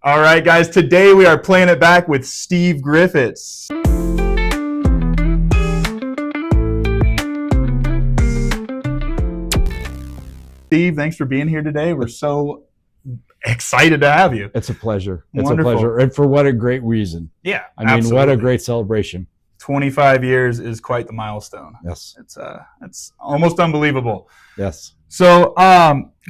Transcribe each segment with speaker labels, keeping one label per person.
Speaker 1: All right, guys, today we are playing it back with Steve Griffitts. Steve, thanks for being here today. We're so excited to have you.
Speaker 2: It's a pleasure. It's
Speaker 1: Wonderful.
Speaker 2: a pleasure. And for what a great reason.
Speaker 1: Yeah,
Speaker 2: I mean,
Speaker 1: absolutely.
Speaker 2: what a great celebration.
Speaker 1: 25 years is quite the milestone.
Speaker 2: Yes.
Speaker 1: It's almost unbelievable.
Speaker 2: Yes.
Speaker 1: So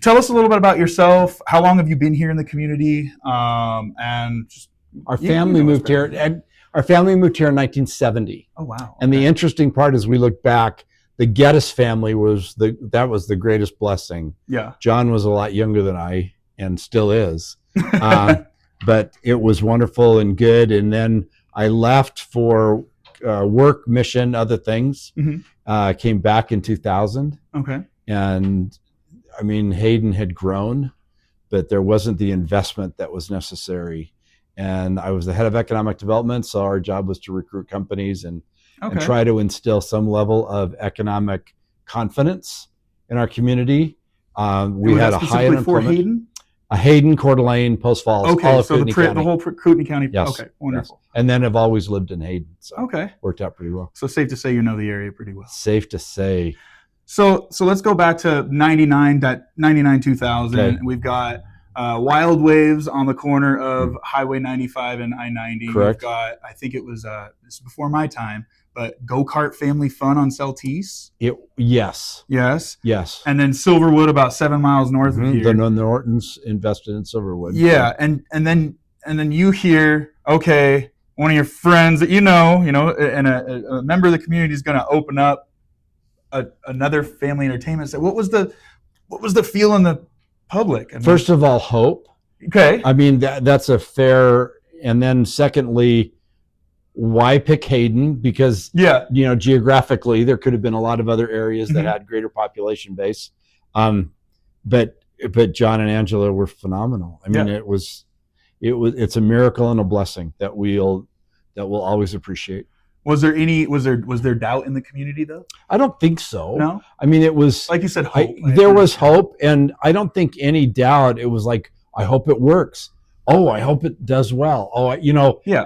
Speaker 1: tell us a little bit about yourself. How long have you been here in the community? And just
Speaker 2: our family moved here. And our family moved here in 1970.
Speaker 1: Oh, wow.
Speaker 2: And the interesting part is we look back, the Geddes family was the greatest blessing.
Speaker 1: Yeah.
Speaker 2: John was a lot younger than I and still is. But it was wonderful and good. And then I left for work, mission, other things.
Speaker 1: Mm-hmm.
Speaker 2: Came back in 2000.
Speaker 1: Okay.
Speaker 2: And I mean, Hayden had grown, but there wasn't the investment that was necessary. And I was the head of economic development, so our job was to recruit companies and try to instill some level of economic confidence in our community. We had a high unemployment.
Speaker 1: Hayden?
Speaker 2: Hayden, Coeur d'Alene, Post Falls, all of Kootenai County.
Speaker 1: The whole Kootenai County.
Speaker 2: Yes.
Speaker 1: Okay, wonderful.
Speaker 2: Yes. And then I've always lived in Hayden, so worked out pretty well.
Speaker 1: So safe to say you know the area pretty well.
Speaker 2: Safe to say.
Speaker 1: So let's go back to 99, 2000. Okay. We've got Wild Waves on the corner of Highway 95 and I-90.
Speaker 2: Correct.
Speaker 1: We've got, I think it was this is before my time, but Go-Kart Family Fun on Celtice.
Speaker 2: Yes.
Speaker 1: And then Silverwood, about 7 miles north of here.
Speaker 2: The Nortons invested in Silverwood.
Speaker 1: Yeah, and then you hear, okay, one of your friends that you know, and a member of the community is going to open up another family entertainment center. What was the feel in the public? I mean,
Speaker 2: first of all, hope.
Speaker 1: Okay.
Speaker 2: I mean, that's a fair. And then secondly, why pick Hayden? Because geographically there could have been a lot of other areas that had greater population base. But John and Angela were phenomenal. I mean, it's a miracle and a blessing that we'll always appreciate.
Speaker 1: Was there doubt in the community though?
Speaker 2: I don't think so.
Speaker 1: No.
Speaker 2: I mean, it was
Speaker 1: like you said, hope.
Speaker 2: There was hope, and I don't think any doubt. It was like, I hope it works. Oh, I hope it does well. Oh,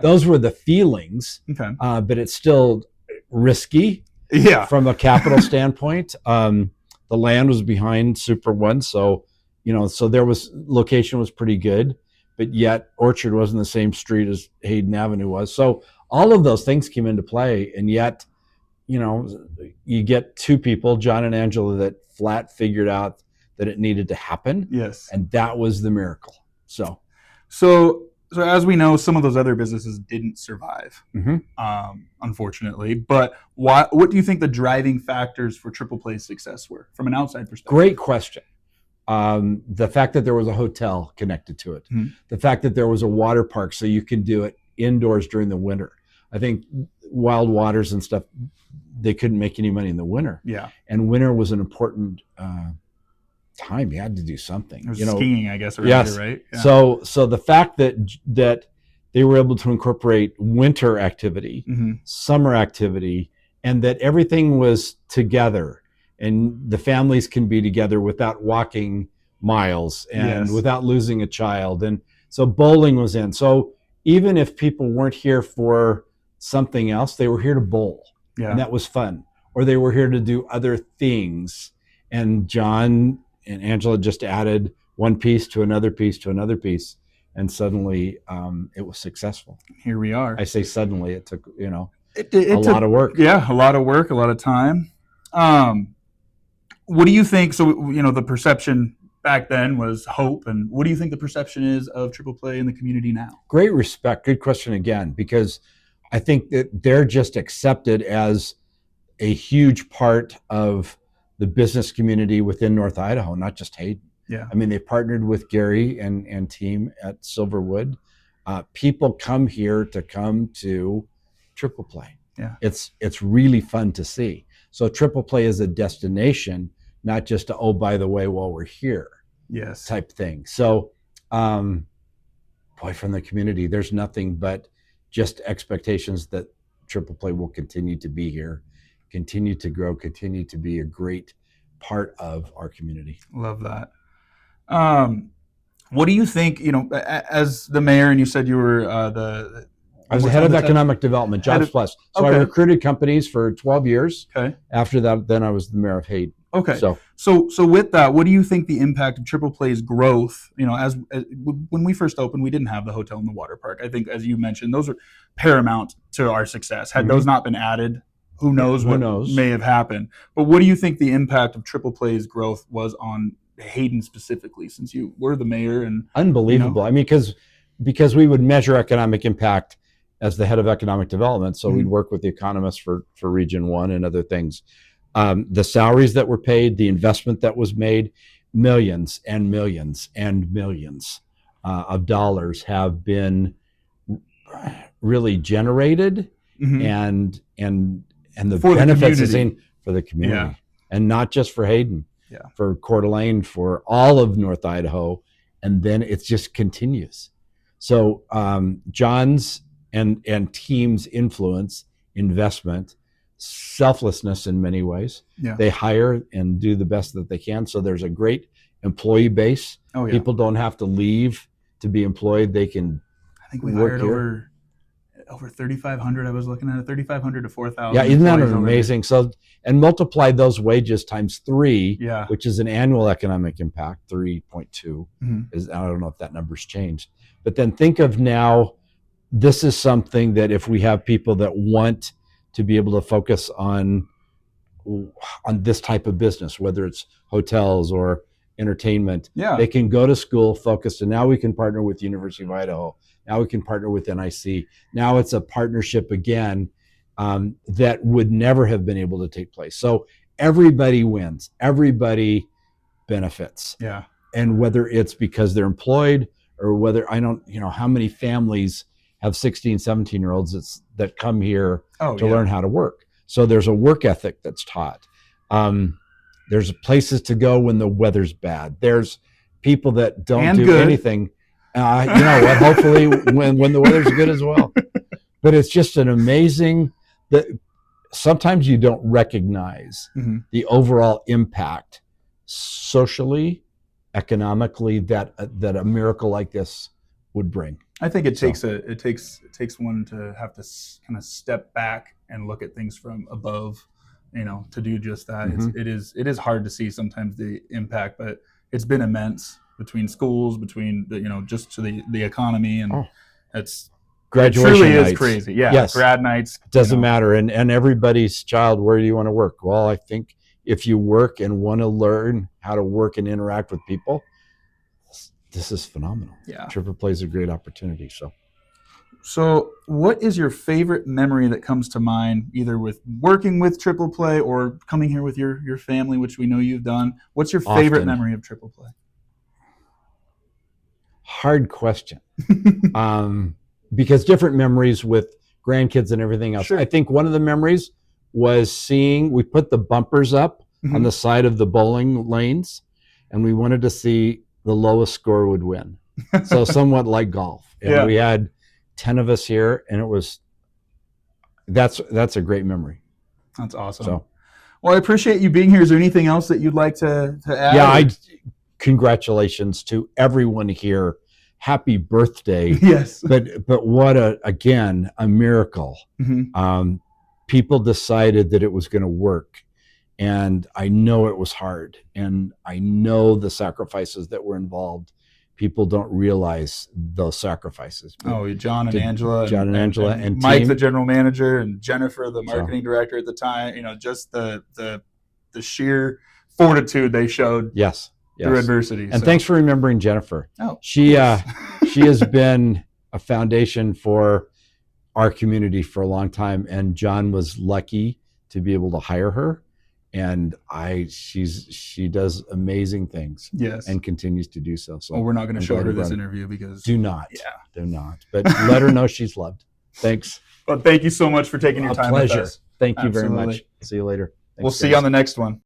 Speaker 2: those were the feelings. Okay. But it's still risky.
Speaker 1: Yeah.
Speaker 2: From a capital standpoint, the land was behind Super One, so so there was location was pretty good, but yet Orchard wasn't the same street as Hayden Avenue was. So all of those things came into play, and yet, you get two people, John and Angela, that flat figured out that it needed to happen.
Speaker 1: Yes.
Speaker 2: And that was the miracle. So
Speaker 1: as we know, some of those other businesses didn't survive, unfortunately. But what do you think the driving factors for Triple Play's success were from an outside perspective?
Speaker 2: Great question. The fact that there was a hotel connected to it, the fact that there was a water park so you can do it indoors during the winter. I think Wild Waters and stuff, they couldn't make any money in the winter.
Speaker 1: Yeah.
Speaker 2: And winter was an important time. You had to do something.
Speaker 1: It was skiing, I guess,
Speaker 2: yes.
Speaker 1: Here, right? Yeah.
Speaker 2: So the fact that they were able to incorporate winter activity, summer activity, and that everything was together, and the families can be together without walking miles and without losing a child. And so bowling was in. So even if people weren't here for something else, they were here to bowl. Yeah. And that was fun. Or they were here to do other things. And John and Angela just added one piece to another piece to another piece. And suddenly it was successful.
Speaker 1: Here we are.
Speaker 2: I say suddenly, it took, a
Speaker 1: lot
Speaker 2: of work.
Speaker 1: Yeah, a lot of work, a lot of time. What do you think? So, the perception back then was hope. And what do you think the perception is of Triple Play in the community now?
Speaker 2: Great respect. Good question again, because I think that they're just accepted as a huge part of the business community within North Idaho, not just Hayden.
Speaker 1: Yeah.
Speaker 2: I mean, they partnered with Gary and team at Silverwood. People come here to come to Triple Play.
Speaker 1: Yeah.
Speaker 2: It's really fun to see. So Triple Play is a destination, not just a, by the way, while we're here, type thing. So, from the community, there's nothing but just expectations that Triple Play will continue to be here, continue to grow, continue to be a great part of our community.
Speaker 1: Love that. What do you think? As the mayor, and you said you were
Speaker 2: I was the head of economic development, Jobs Plus. So I recruited companies for 12 years.
Speaker 1: Okay.
Speaker 2: After that, then I was the mayor of Hayden.
Speaker 1: Okay. So with that, what do you think the impact of Triple Play's growth? As when we first opened, we didn't have the hotel and the water park. I think, as you mentioned, those were paramount to our success. Had those not been added, who knows what may have happened. But what do you think the impact of Triple Play's growth was on Hayden specifically, since you were the mayor? And
Speaker 2: unbelievable. I mean, because we would measure economic impact as the head of economic development, so we'd work with the economists for Region 1 and other things. The salaries that were paid, the investment that was made, millions and millions and millions of dollars have been really generated, and the benefits is seen for the community, and not just for Hayden, for Coeur d'Alene, for all of North Idaho, and then it just continues. So John's and team's influence, investment, selflessness in many ways. They hire and do the best that they can. So there's a great employee base. People don't have to leave to be employed. They can.
Speaker 1: I think we hired over 3,500. I was looking at it, 3,500 to 4,000.
Speaker 2: Yeah, isn't that amazing? So, and multiply those wages times 3, which is an annual economic impact. 3.2 is. I don't know if that number's changed, but then think of now. This is something that if we have people that want to be able to focus on this type of business, whether it's hotels or entertainment, they can go to school focused, and now we can partner with the University of Idaho. Now we can partner with NIC. Now it's a partnership again that would never have been able to take place. So everybody wins. Everybody benefits. And whether it's because they're employed or whether how many families have 16, 17-year-olds that come here to learn how to work. So there's a work ethic that's taught. There's places to go when the weather's bad. There's people that don't do anything. You know what? Hopefully when the weather's good as well. But it's just an amazing that sometimes you don't recognize the overall impact socially, economically that a miracle like this would bring.
Speaker 1: I think it takes one to have to kind of step back and look at things from above, to do just that. It is hard to see sometimes the impact, but it's been immense between schools, between just to the economy, and it's
Speaker 2: graduation.
Speaker 1: It truly
Speaker 2: nights.
Speaker 1: Is crazy. Yes, grad nights.
Speaker 2: Doesn't matter, and everybody's child. Where do you want to work? Well, I think if you work and want to learn how to work and interact with people, this is phenomenal. Triple Play is a great opportunity.
Speaker 1: So what is your favorite memory that comes to mind, either with working with Triple Play or coming here with your family, which we know you've done? What's your favorite memory of Triple Play?
Speaker 2: Hard question. Because different memories with grandkids and everything else. I think one of the memories was we put the bumpers up on the side of the bowling lanes, and we wanted to see the lowest score would win. So somewhat like golf. And we had 10 of us here, and that's a great memory.
Speaker 1: That's awesome. Well, I appreciate you being here. Is there anything else that you'd like to add?
Speaker 2: Congratulations to everyone here. Happy birthday.
Speaker 1: Yes.
Speaker 2: But what a miracle. People decided that it was going to work. And I know it was hard, and I know the sacrifices that were involved. People don't realize those sacrifices.
Speaker 1: John and Angela,
Speaker 2: and
Speaker 1: Mike,
Speaker 2: team.
Speaker 1: The general manager, and Jennifer, the marketing director at the time. Just the sheer fortitude they showed. Through adversity.
Speaker 2: And thanks for remembering Jennifer. She has been a foundation for our community for a long time, and John was lucky to be able to hire her. And she does amazing things, and continues to do so. So
Speaker 1: we're not going to show her this interview because
Speaker 2: do not. But let her know she's loved. Thanks.
Speaker 1: Well, thank you so much for taking your time with us.
Speaker 2: Thank you very much. See you later.
Speaker 1: We'll see you on the next one.